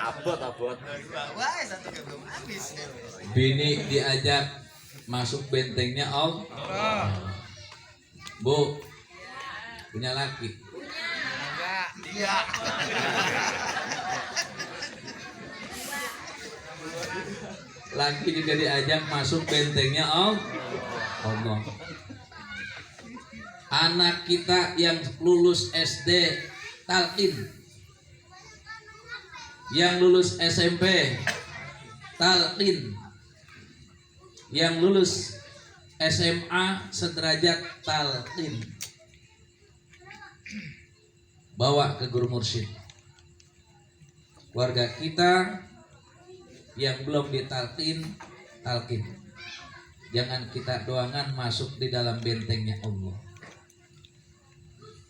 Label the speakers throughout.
Speaker 1: Abot.
Speaker 2: Wah, satu belum habis.
Speaker 3: Bini diajak masuk bentengnya Allah. Bu, punya laki.
Speaker 2: Enggak.
Speaker 3: Laki juga diajak masuk bentengnya Allah. Anak kita yang lulus SD talqin, yang lulus SMP talqin, yang lulus SMA sederajat talqin, bawa ke guru mursyid. Warga kita yang belum ditalqin, talqin. Jangan kita doangan masuk di dalam bentengnya Allah.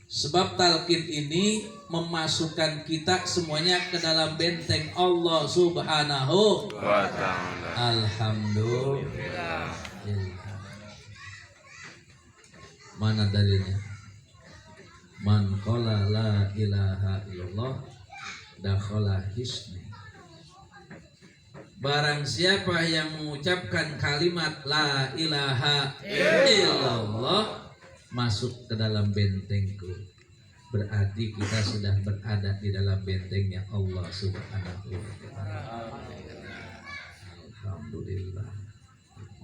Speaker 3: Sebab talqin ini memasukkan kita semuanya ke dalam benteng Allah Subhanahu wa ta'ala. Alhamdulillah. Mana dalilnya? Man qala la ilaha illallah dakhala hisni. Barang siapa yang mengucapkan kalimat la ilaha illallah masuk ke dalam bentengku. Berarti kita sudah berada di dalam bentengnya Allah Subhanahu wa ta'ala. Alhamdulillah.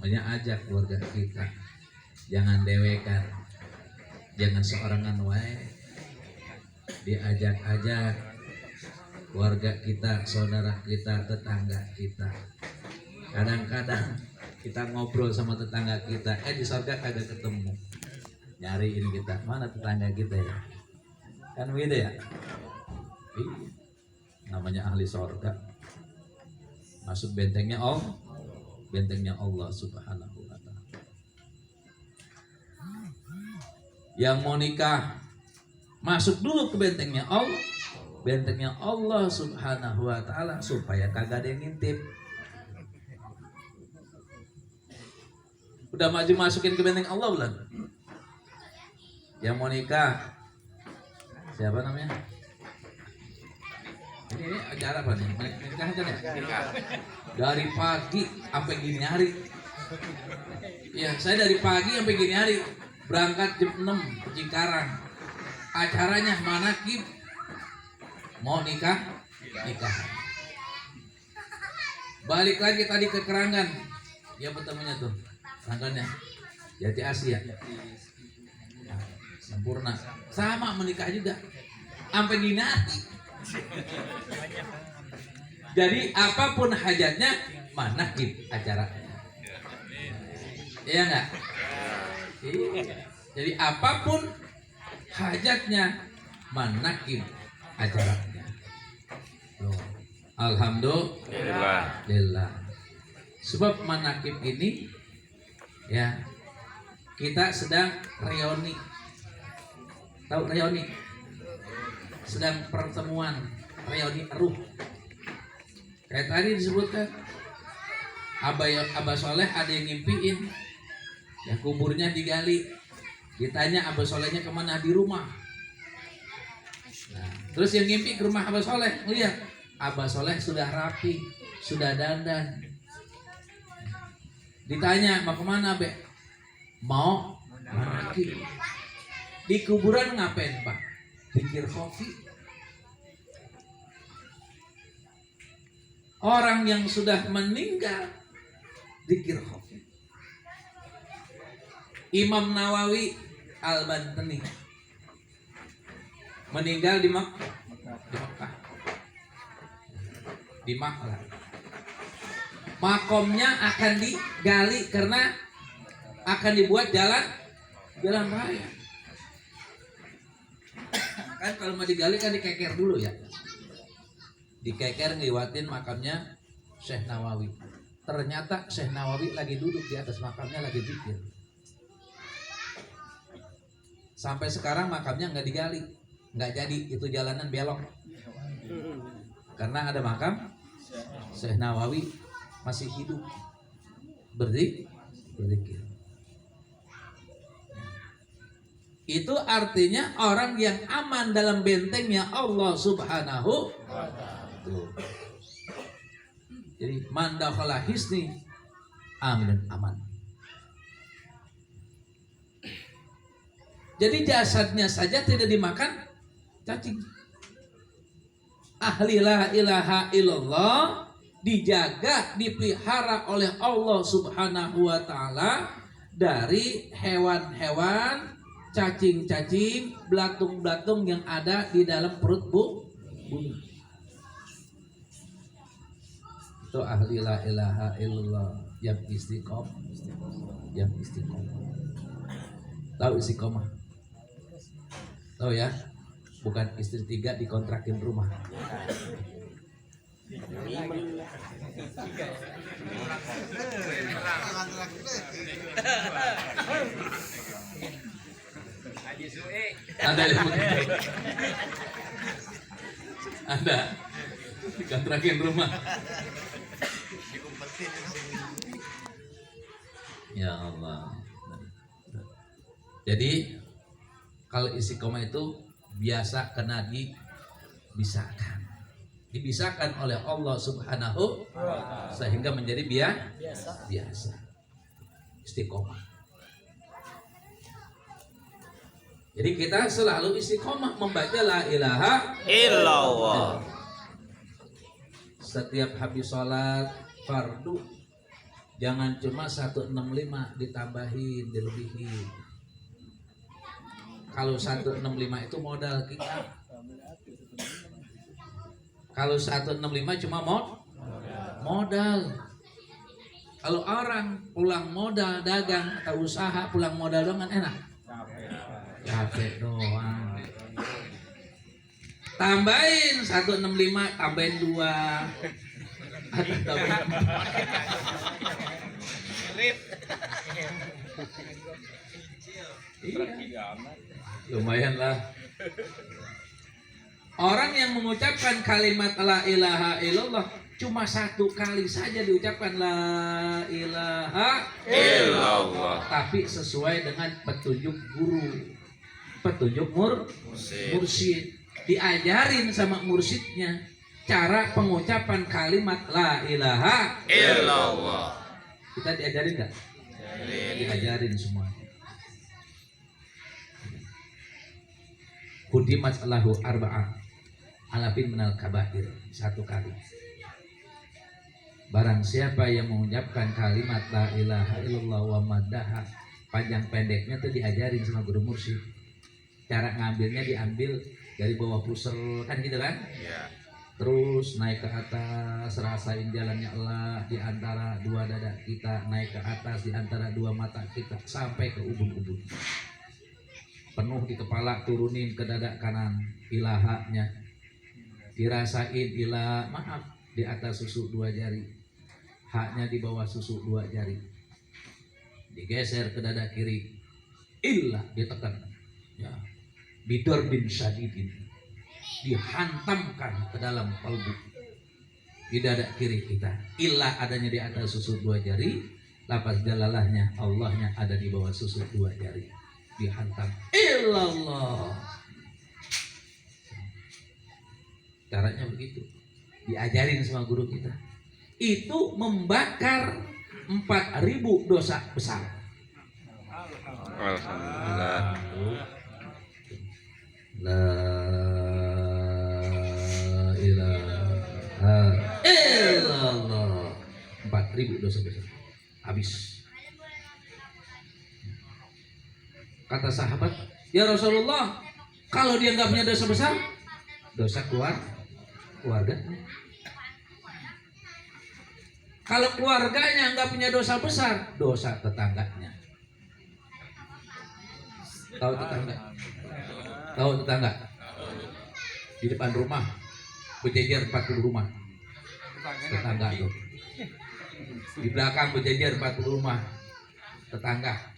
Speaker 3: Makanya ajak keluarga kita, jangan dewekan, jangan seorangan wae, diajak-ajak keluarga kita, saudara kita, tetangga kita. Kadang-kadang kita ngobrol sama tetangga kita, di surga kagak ketemu. Nyariin kita, mana tetangga kita ya? Kan begitu ya? Namanya ahli surga. Masuk bentengnya Allah, bentengnya Allah Subhanahu wa ta'ala. Yang mau nikah, masuk dulu ke bentengnya Allah, bentengnya Allah Subhanahu wa ta'ala, supaya kagak ada yang ngintip. Udah maju masukin ke benteng Allah belum? Yang mau nikah, siapa namanya? Ini acara apa nih? Nikah aja nih? Dari pagi sampai gini hari. Ya, saya dari pagi sampai gini hari. Berangkat jam 6 ke Cikarang. Acaranya manakib. Mau nikah? Nikah. Balik lagi tadi ke Keranggan. Ya bertemunya tuh. Keranggannya Jati Asia. Sempurna. Sama menikah juga. Sampai gini hari. Jadi apapun hajatnya manakib acaranya. Iya enggak? Jadi apapun hajatnya manakib acaranya. Alhamdulillah. Sebab manakib ini ya, kita sedang reuni. Tahu reuni? Sedang pertemuan reuni ruh. Kayak tadi disebutkan Abah Soleh ada yang ngimpiin ya kuburnya digali. Ditanya Abah Solehnya kemana? Di rumah. Nah, terus yang ngimpi ke rumah Abah Soleh, lihat Abah Soleh sudah rapi, sudah dandan. Ditanya mau kemana Be? Mau manakib. Di kuburan ngapain Pak? Pikir kopi. Orang yang sudah meninggal dikir kopi. Imam Nawawi Al-Bantani meninggal di Makkah. Di Makkah. Makomnya akan digali karena akan dibuat jalan raya. Kan kalau mau digali kan dikeker dulu ya. Dikeker ngeliwatin makamnya Syekh Nawawi. Ternyata Syekh Nawawi lagi duduk di atas makamnya lagi zikir. Sampai sekarang makamnya nggak digali, nggak jadi, itu jalanan belok. Karena ada makam Syekh Nawawi masih hidup berzikir. Itu artinya orang yang aman dalam bentengnya Allah Subhanahu wa ta'ala. Jadi man dakhala hisni aminun aman. Jadi jasadnya saja tidak dimakan cacing. Ahli la ilaha illallah dijaga, dipelihara oleh Allah Subhanahu wa taala dari hewan-hewan, cacing-cacing, belatung-belatung yang ada di dalam perut bumi. Itu ahli la ilaha illallah yang istiqomah. Tahu istiqomah? Tahu ya? Bukan istri 3 dikontrakin rumah. Ada yang begitu. Ada dikontrakin rumah. Ya Allah. Jadi kalau istiqomah itu biasa kena dibisakan oleh Allah Subhanahu sehingga menjadi biasa. Istiqomah. Jadi kita selalu istiqomah membaca la ilaha illallah. Setiap habis sholat fardu jangan cuma 165 ditambahin, dilebihin. Kalau 165 itu modal kita. Kalau 165 cuma modal. Kalau orang pulang modal dagang atau usaha pulang modal doang kan enak. Capek doang. Tambahin 165, tambahin 2. Atau tambahin 4. Iya. Lumayan lah. Orang yang mengucapkan kalimat la ilaha illallah cuma 1 kali saja diucapkan la ilaha illallah, tapi sesuai dengan petunjuk guru, petunjuk mursyid. Diajarin sama mursyidnya cara pengucapan kalimat la ilaha illallah. Kita diajarin nggak? Diajarin semua. Kudimat lahu arba'ah alafin minal kabair, 1 kali. Barang siapa yang mengucapkan kalimat la ilaha illallah wa maddaha, panjang pendeknya tuh diajarin sama guru mursyid. Cara ngambilnya diambil dari bawah pusel kan gitu kan? Iya. Terus naik ke atas, rasain jalannya Allah di antara 2 dada kita, naik ke atas di antara 2 mata kita sampai ke ubun-ubun. Penuh di kepala, turunin ke dada kanan, ilahanya dirasain ilah, maaf, di atas susu 2 jari, haknya di bawah susu 2 jari, digeser ke dada kiri, ilah ditekan ya, bidor bin syadidin, dihantamkan ke dalam kalbu di dada kiri kita. Ilah adanya di atas susu 2 jari, lafaz jalalahnya Allahnya ada di bawah susu 2 jari, dihantam illallah. Caranya begitu, diajarin sama guru kita. Itu membakar 4.000 dosa besar. Alhamdulillah. La ilaha illallah, 4.000 dosa besar habis. Kata sahabat, ya Rasulullah, kalau dia nggak punya dosa besar, dosa keluarga. Kalau keluarganya nggak punya dosa besar, dosa tetangganya. Tahu tetangga? Tahu tetangga? Di depan rumah berjejer 40 rumah. Tetangga itu. Di belakang berjejer 40 rumah. Tetangga.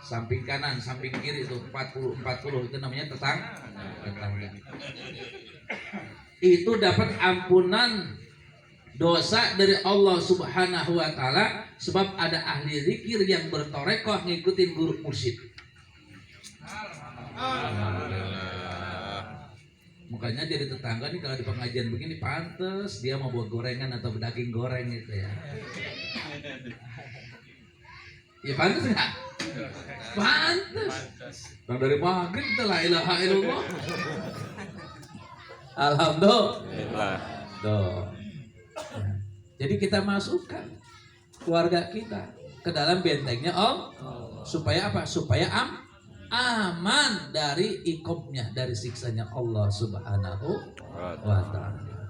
Speaker 3: Samping kanan, samping kiri itu 40 itu namanya tetangga. Itu dapat ampunan dosa dari Allah Subhanahu wa taala sebab ada ahli zikir yang bertorekoh ngikutin guru mursyid. Makanya jadi tetangga nih kalau di pengajian begini pantes dia mau buat gorengan atau daging goreng gitu ya. Ya pantes nggak? Pantes. Bang dari maghrib kita la ilaha illallah. Alhamdulillah. Tuh. Jadi kita masukkan keluarga kita ke dalam bentengnya supaya apa? Supaya aman dari iqobnya, dari siksanya Allah Subhanahu wa ta'ala.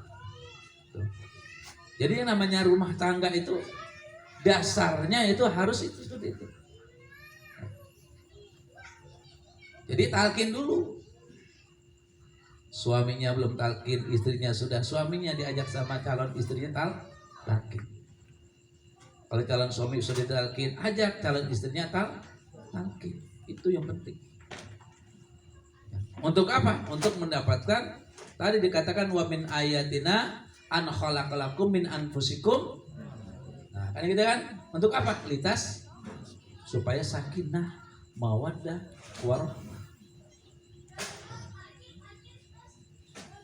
Speaker 3: Jadi yang namanya rumah tangga itu dasarnya itu harus itu seperti itu. Jadi talkin dulu. Suaminya belum talkin, istrinya sudah. Suaminya diajak sama calon istrinya talkin. Kalau calon suami sudah talkin, ajak calon istrinya talkin. Itu yang penting. Untuk apa? Untuk mendapatkan tadi dikatakan wa min ayatina an khalaqalakum min anfusikum. Nah, kan gitu kan? Untuk apa? Litas supaya sakinah, mawaddah, warahmah.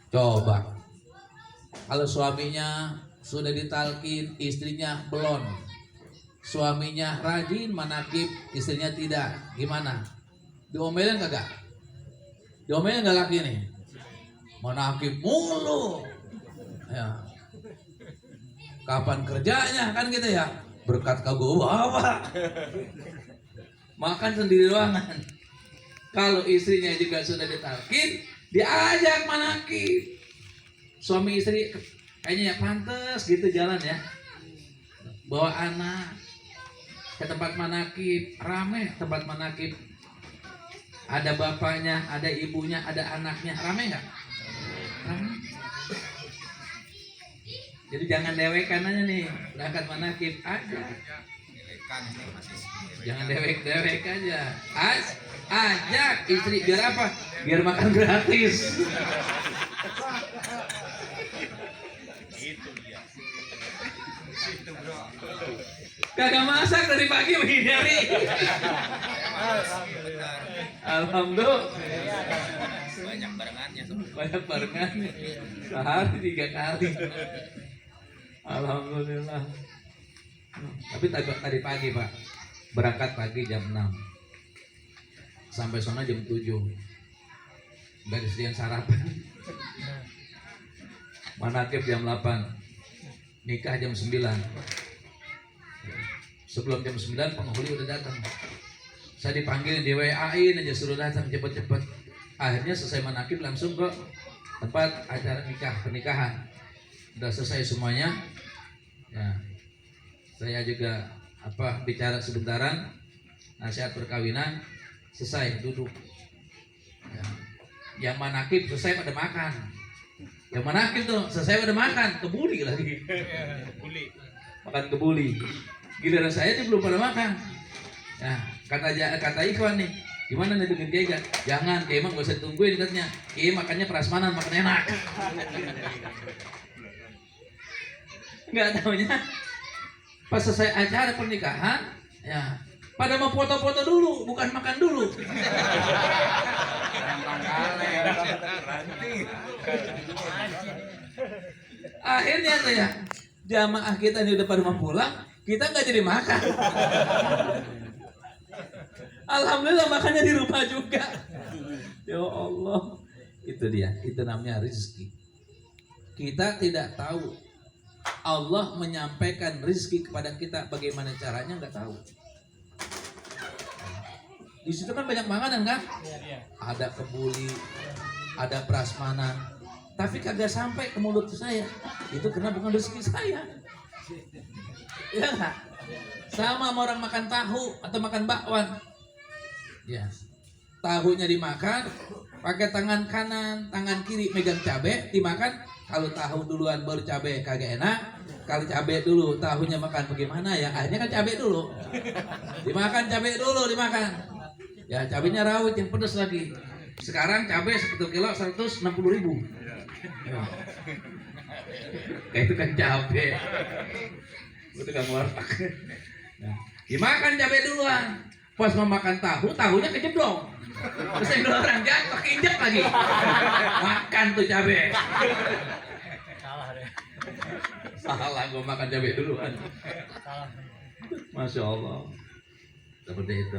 Speaker 3: Coba kalau suaminya sudah ditalkin, istrinya belum. Suaminya rajin manakib, istrinya tidak. Gimana? Diomelin kagak? Diomelin nggak laki nih? Manakib mulu. Ya. Kapan kerjanya kan gitu ya? Berkat kagak bawa. Makan sendiri ruangan. Kalau istrinya juga sudah ditalkin, diajak manakib. Suami istri kayaknya ya pantes gitu jalan ya. Bawa anak ke tempat manakib, rame tempat manakib. Ada bapaknya, ada ibunya, ada anaknya, rame nggak? Rame. Jadi jangan dewekan aja nih, berangkat manakib aja. Jangan dewek aja. Ajak istri biar apa? Biar makan gratis. Kagak masak dari pagi menghindari. Alhamdulillah.
Speaker 2: Banyak barengannya.
Speaker 3: Banyak barengannya. Sehari 3 kali. Alhamdulillah. Tapi tadi pagi Pak, berangkat pagi jam 6 sampai sana jam 7. Dari sedian sarapan. Manakib jam 8, nikah jam 9. Sebelum jam 9 penghuli udah datang. Saya dipanggil di WA-in aja suruh datang cepet-cepet. Akhirnya selesai manakib langsung ke tempat acara pernikahan. Udah selesai semuanya. Ya. Saya juga bicara sebentaran, nasihat perkawinan, selesai duduk. Ya. Yang manakib selesai pada makan. Yang manakib tuh selesai pada makan, kebuli lagi. Makan kebuli. Giliran saya ini belum pada makan. Nah, kata Ikhwan nih, gimana nih dengan Kiai? Jangan, Kiai emang gak usah tungguin katanya. Kiai makannya prasmanan, makan enak. Nggak tahunya pas selesai acara pernikahan, ya pada mau foto-foto dulu, bukan makan dulu. Akhirnya tuh ya, jamaah kita ini udah pada mau pulang, kita nggak jadi makan. Alhamdulillah makannya di rumah juga. Ya Allah, itu dia, itu namanya rezeki. Kita tidak tahu Allah menyampaikan rezeki kepada kita, bagaimana caranya nggak tahu. Di situ kan banyak makanan kan? Ada kebuli, ada prasmanan, tapi kagak sampai ke mulut saya. Itu karena bukan rezeki saya. Iya nggak? Sama orang makan tahu atau makan bakwan. Ya, tahunya dimakan pakai tangan kanan, tangan kiri megang cabai, dimakan. Kalau tahu duluan baru cabai kagak enak. Kalau cabai dulu tahunya makan bagaimana ya? Akhirnya kan cabai dulu. Dimakan cabai dulu dimakan. Ya cabainya rawit yang pedas lagi. Sekarang cabai 1 kilo 160.000. Ya. Kayak itu kan cabai. Itu kan warteg. Nah, dimakan cabai duluan. Pas mau makan tahu, tahunya kejeblong. Terus yang dua orang jatuh keinjak lagi. Makan tuh cabai. Salah gue makan cabai duluan. Masya Allah. Seperti itu.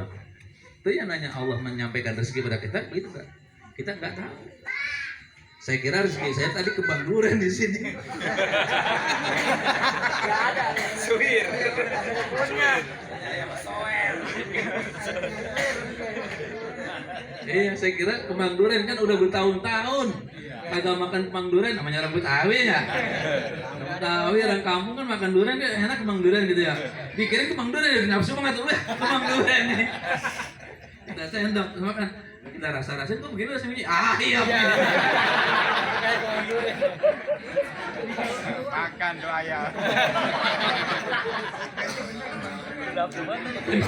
Speaker 3: Itu yang nanya Allah menyampaikan rezeki pada kita, begitu kan? Kita nggak tahu. Saya kira rezeki saya tadi kembang duren di sini.
Speaker 1: Nggak ada.
Speaker 2: Suwir.
Speaker 3: Iya, saya kira kembang duren kan udah bertahun-tahun kagak makan kembang duren, namanya rambut awi ya. Rambut awi orang kampung kan makan duren dia enak kembang duren gitu ya. Pikirin kembang duren ya nafsu banget tuh kembang duren nih. Kita sendok makan, kita rasa-rasain kok begini rasanya. Ah iya.
Speaker 1: Makan doa ya.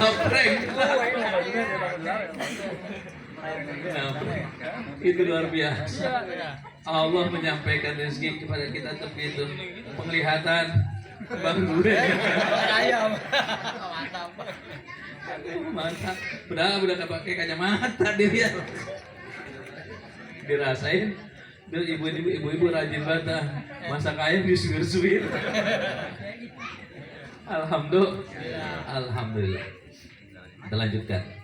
Speaker 3: Prank. Itu luar biasa. Allah menyampaikan rezeki kepada kita begitu. Penglihatan Bang Duren.
Speaker 1: Ayam.
Speaker 3: Mantap. Udah pakai kacamata dia. Dirasain. Dan ibu-ibu rajin banget masak ayam disuir-suir. Alhamdulillah. Kita lanjutkan.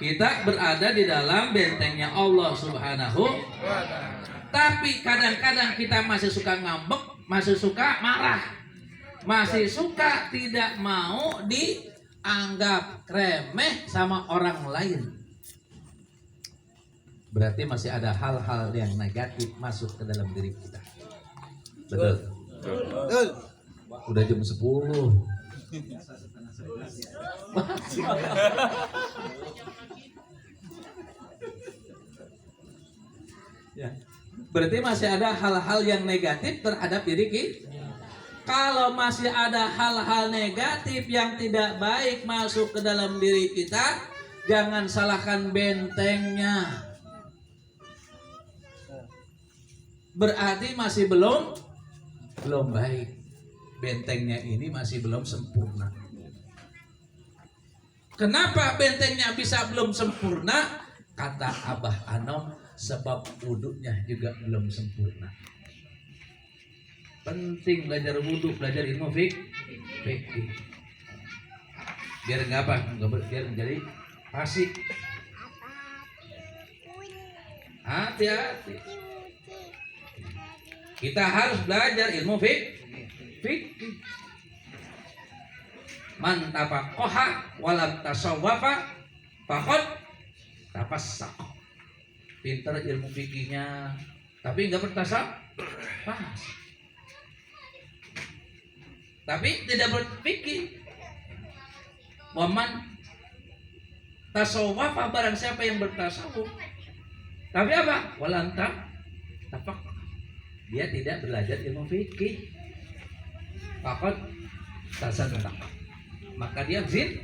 Speaker 3: Kita berada di dalam bentengnya Allah Subhanahu. Tapi kadang-kadang kita masih suka ngambek, masih suka marah, masih suka tidak mau dianggap remeh sama orang lain. Berarti masih ada hal-hal yang negatif masuk ke dalam diri kita. Betul. Udah jam 10. Ya. Berarti masih ada hal-hal yang negatif terhadap diri kita. Kalau masih ada hal-hal negatif yang tidak baik masuk ke dalam diri kita, jangan salahkan bentengnya. Berarti masih belum baik. Bentengnya ini masih belum sempurna. Kenapa bentengnya bisa belum sempurna? Kata Abah Anom, sebab wudhunya juga belum sempurna. Penting belajar wudhu, belajar ilmu fikih. Biar nggak apa, biar menjadi fasik. Hati-hati. Kita harus belajar ilmu fikih. Man tafaqaha walam tasawwafa faqad tafassaq. Pintar ilmu fikihnya tapi enggak bertasawuf. Tapi tidak berfikih. Waman tasawwafa, barang siapa yang bertasawuf tapi apa? Walam tafaqaha, dia tidak belajar ilmu fikih. Faqad tasaddaq, maka dia zin.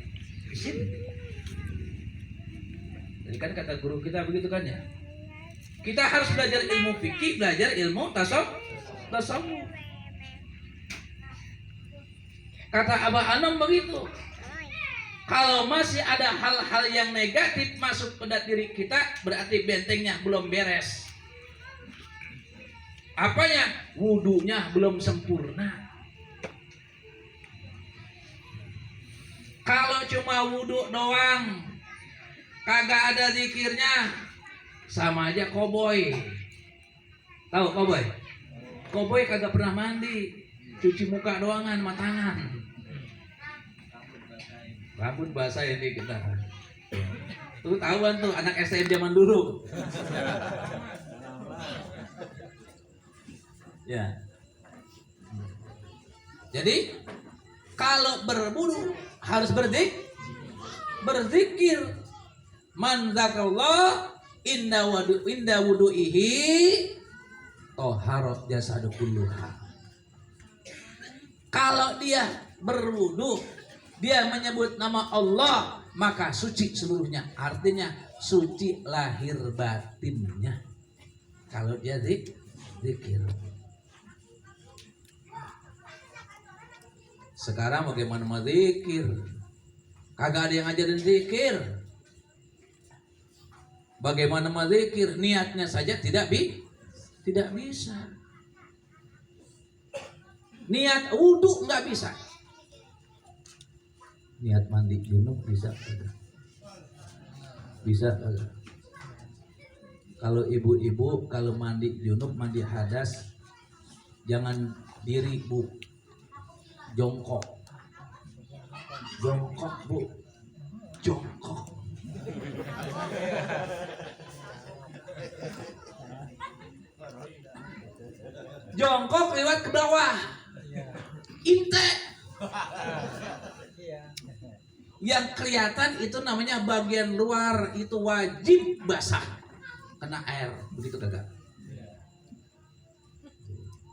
Speaker 3: Jadi kan kata guru kita begitu kan ya. Kita harus belajar ilmu fikih, belajar ilmu tasawuf. Kata Abah Anom begitu. Kalau masih ada hal-hal yang negatif masuk pada diri kita, berarti bentengnya belum beres. Apanya? Wudunya belum sempurna. Kalau cuma wudhu doang, kagak ada zikirnya, sama aja koboi. Tahu koboi? Koboi kagak pernah mandi, cuci muka doangan sama tangan. Rambut basah ini kita. Tuh tahuan tuh anak STM zaman dulu. Ya. Jadi kalau berwudu harus berzikir. Man zakarallah inda wudu'ihi toharat jasadu kulluha. Kalau dia berwudu, dia menyebut nama Allah, maka suci seluruhnya. Artinya suci lahir batinnya. Kalau dia zikir. Sekarang bagaimana mau zikir? Kagak ada yang ngajarin zikir. Bagaimana mazikir, niatnya saja tidak bisa. Niat wudhu nggak bisa. Niat mandi junub bisa kagak? Bisa kagak? Kalau ibu-ibu kalau mandi junub, mandi hadas, jangan diri bu, jongkok bu, jongkok. Jongkok lewat ke bawah, inte. Yang kelihatan itu namanya bagian luar, itu wajib basah, kena air, begitu kagak?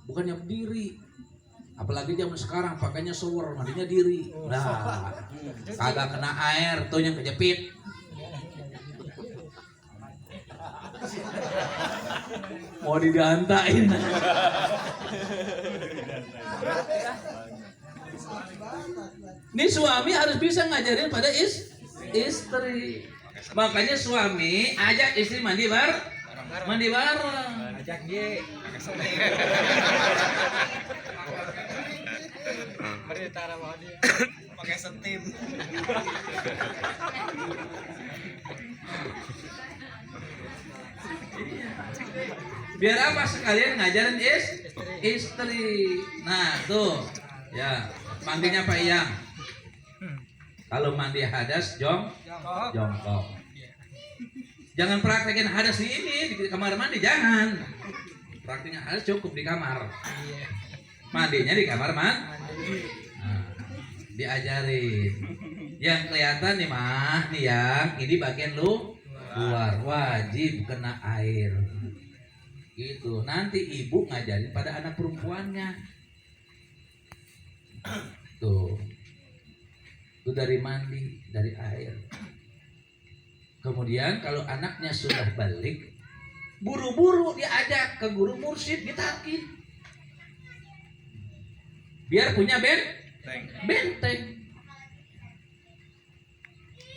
Speaker 3: Bukannya berdiri, apalagi zaman sekarang pakainya shower, mandinya diri. Nah, kagak kena air, tuh yang kejepit. Mau digantain. Ini suami harus bisa ngajarin pada istri. Makanya suami ajak istri mandi bareng. Ajak dia.
Speaker 2: Pakai setim.
Speaker 3: Biar apa sekalian ngajarin istri. Nah tuh ya, mandinya Pak Iyang. Kalau mandi hadas jongkok. Jangan praktekin hadas di kamar mandi, jangan. Prakteknya hadas cukup di kamar. Mandinya di kamar mandi. Nah, diajarin. Yang kelihatan nih mah, nih yang ini bagian luar, wajib kena air. Gitu. Nanti ibu ngajarin pada anak perempuannya. Tuh. Itu dari mandi, dari air. Kemudian kalau anaknya sudah balik, buru-buru diajak ke guru mursyid, ditalkin. Biar punya benteng.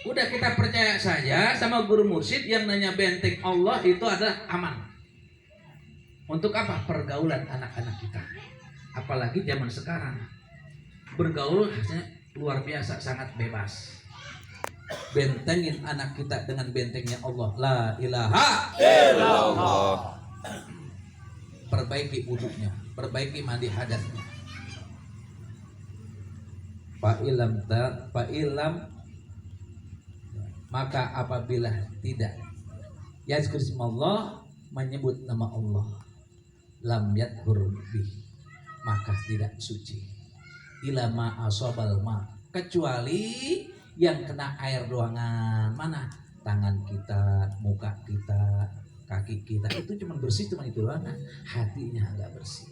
Speaker 3: Udah kita percaya saja sama guru mursyid yang nanya benteng Allah itu adalah aman. Untuk apa? Pergaulan anak-anak kita. Apalagi zaman sekarang. Bergaul luar biasa, sangat bebas. Bentengin anak kita dengan bentengnya Allah. La ilaha illallah. Perbaiki wudunya, perbaiki mandi hadasnya. Fa'ilam maka apabila tidak yazkur Allah, menyebut nama Allah, lam yadhur bih, maka tidak suci. Ila ma asobal ma, kecuali yang kena air doangan. Mana? Tangan kita, muka kita, kaki kita, itu cuma bersih, cuma itu doang. Hatinya enggak bersih.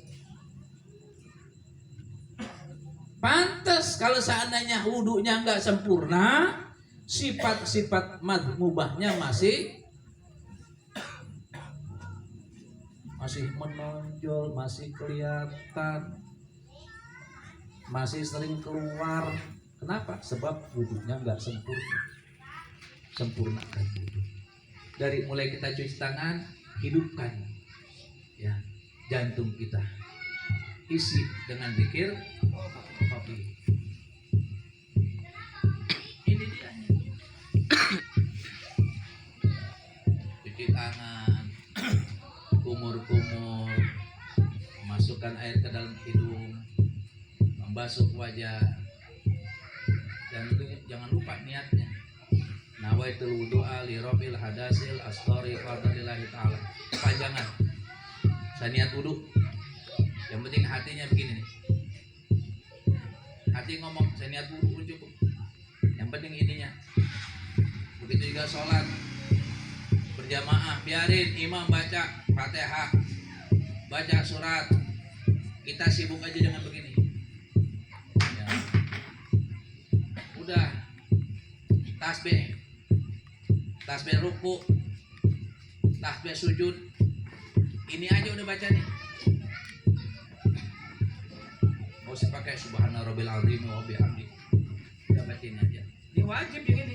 Speaker 3: Pantas kalau seandainya wudunya enggak sempurna, sifat-sifat mubahnya masih menonjol, masih kelihatan, masih sering keluar. Kenapa? Sebab wudunya nggak sempurna. Sempurnakan wudu. Dari mulai kita cuci tangan, hidupkan ya jantung kita, isi dengan zikir. Ini dia. Cuci tangan, kumur-kumur, masukkan air ke dalam hidung, membasuh wajah, dan jangan lupa niatnya. Nawaitul wudu'a li rabbil hadasil asghari fadlillahi ta'ala. Panjangan. Saya niat wudu. Yang penting hatinya begini nih. Hati ngomong, saya niat wudu cukup. Yang penting ininya. Begitu juga sholat berjamaah, biarin imam baca Fatihah, baca surat, kita sibuk aja dengan begini ya. Udah tasbih ruku, tasbih sujud, ini aja udah baca nih. Mau usah pakai subhana rabbil azim wa bihamdi, udah bacain aja. Ini wajib yang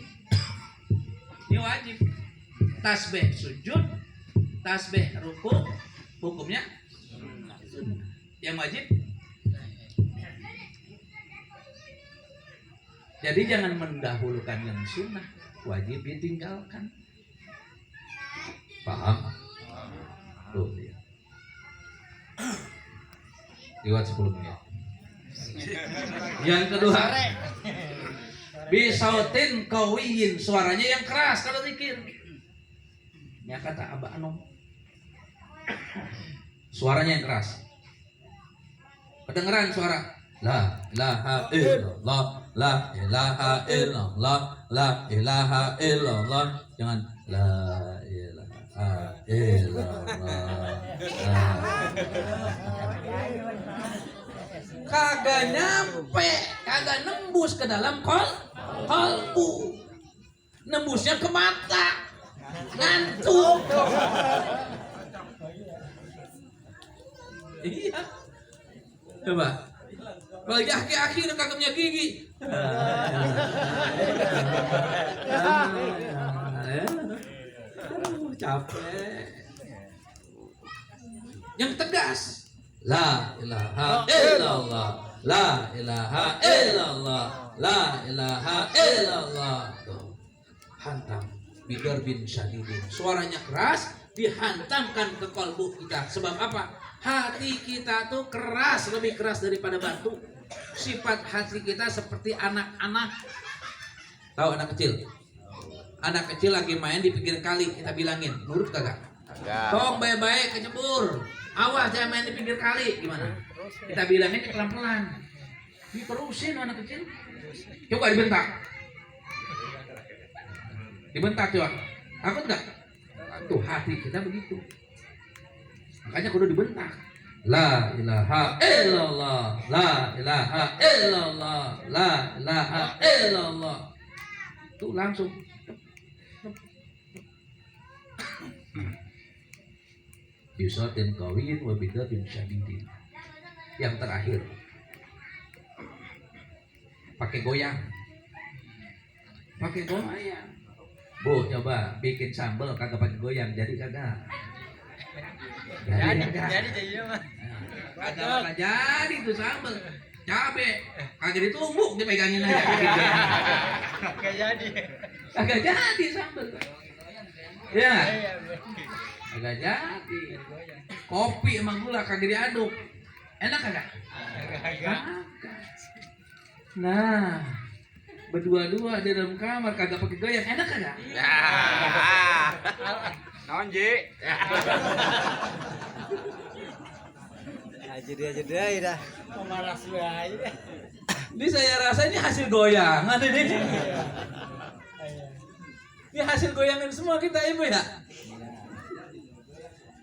Speaker 3: ini wajib. tasbih sujud, tasbih ruku, hukumnya sunnah. Yang wajib. Jadi jangan mendahulukan yang sunnah, wajib ditinggalkan. Paham? Tuh dia. Lewat 10 menit. Yang kedua, bisautin kawiyin, suaranya yang keras kalau zikir. Ya kata Abah Anom, suaranya yang keras. Kedengeran suara la ilaha illallah, la ilaha illallah, la ilaha illallah. Jangan la ilaha illallah. Kagak nyampe, kagak nembus ke dalam kolbu. Nembusnya ke mata. Ngantuk. Iya. Coba. Kalau aki-aki udah kagak punya gigi. Capek. Yang tegas. La ilaha illallah, la ilaha illallah, la ilaha illallah. Tuh. Hantam bidar bin syadidin. Suaranya keras, dihantamkan ke kalbu kita. Sebab apa? Hati kita tuh keras, lebih keras daripada batu. Sifat hati kita seperti anak-anak. Tahu anak kecil? Anak kecil lagi main di pinggir kali, kita bilangin, nurut kagak? Tong baik-baik kecebur. Awas jangan main di pinggir kali, gimana? Kita bilangin pelan-pelan. Diterusin anak kecil. Coba dibentak. Dibentak coba. Takut enggak? Tuh hati kita begitu. Makanya kudu dibentak. La ilaha illallah, la ilaha illallah, la ilaha illallah. Tuh langsung. Bisatin kawin wa bidatin syadidin. Yang terakhir, pakai goyang. Pakai goyang. Bu, coba bikin sambal kagak pakai goyang, jadi kagak?
Speaker 1: Jadi mah.
Speaker 3: Kagak jadi tuh sambal. Cabe kagak ditumbuk, dipegangin aja.
Speaker 1: Kagak jadi.
Speaker 3: Kagak jadi sambal. Ya. Kagak jadi. Kopi sama gula kagak diaduk. Enak kagak? Kagak. Nah, berdua-dua di dalam kamar kagak pakai goyang, enak kagak?
Speaker 1: Ya. Naon Ji?
Speaker 4: Aja deh dah. Pemalas aja deh.
Speaker 3: Ini saya rasa ini hasil goyangan ini. Ini hasil goyangan semua kita ibu ya.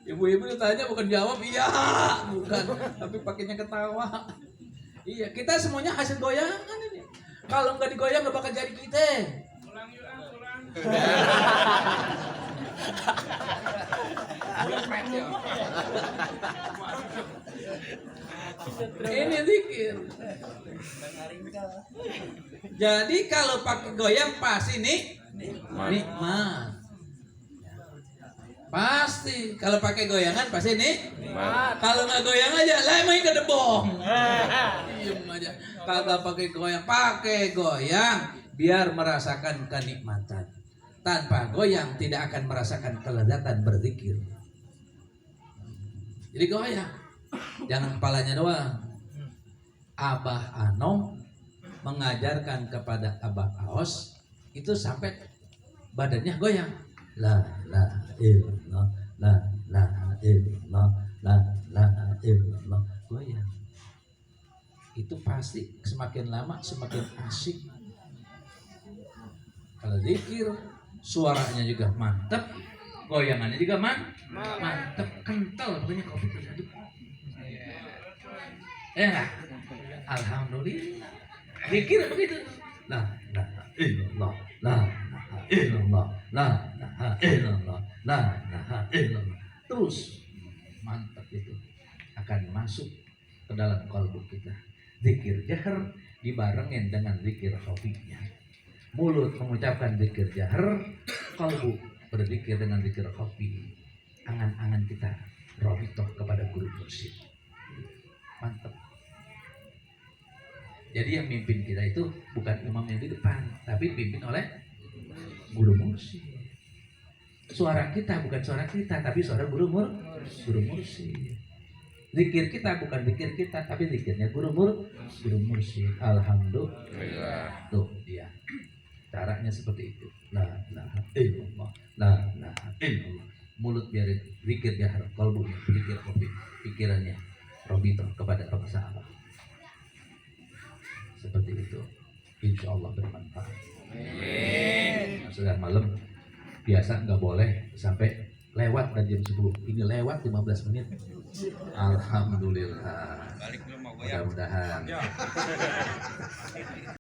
Speaker 3: Ibu-ibu ditanya bukan jawab iya, bukan, tapi pakainya ketawa. Iya, kita semuanya hasil goyangan ini. Kalau nggak digoyang nggak bakal jadi kita. Pulang. Ini zikir. Jadi kalau pakai goyang pasti nikmat. Pasti kalau pakai goyangan pasti nikmat. Kalau nggak goyang aja, lah main ke debong. Diem aja. Kagak pakai goyang biar merasakan kenikmatan. Tanpa goyang tidak akan merasakan kelezatan berzikir. Jadi goyang, jangan kepalanya doang. Abah Anom mengajarkan kepada Abah Aos itu sampai badannya goyang. La illallah, la illallah, la illallah, goyang. Itu pasti semakin lama semakin asik. Kalau zikir suaranya juga mantap, goyangannya juga mantap, kental, pokoknya kopi tersaduk. Enggak? Alhamdulillah. Zikir begitu. La illallah, la illallah, la illallah, la illallah. Terus mantap itu akan masuk ke dalam kalbu kita. Zikir jahar dibarengin dengan zikir khafinya. Mulut mengucapkan zikir jahar, kalbu berzikir dengan zikir khafi, angan-angan kita robitoh kepada guru mursyid. Mantap. Jadi yang mimpin kita itu bukan imam yang di depan, tapi dipimpin oleh guru mursyid. Suara kita bukan suara kita, tapi suara guru mursyid. Zikir kita bukan zikir kita, tapi zikirnya guru mursyid. Alhamdulillah. Tuh dia. Caranya seperti itu. La ilaha illallah. La ilaha illallah. Mulut biarin zikir jahar, kalbunya zikir kopi, pikirannya robito kepada bangsa Allah. Seperti itu. Insya Allah bermanfaat. Nah, sudah malam biasa nggak boleh sampai lewat dan jam 10. Ini lewat 15 menit. Alhamdulillah.
Speaker 2: Balik belum mau goyang.
Speaker 3: Mudah-mudahan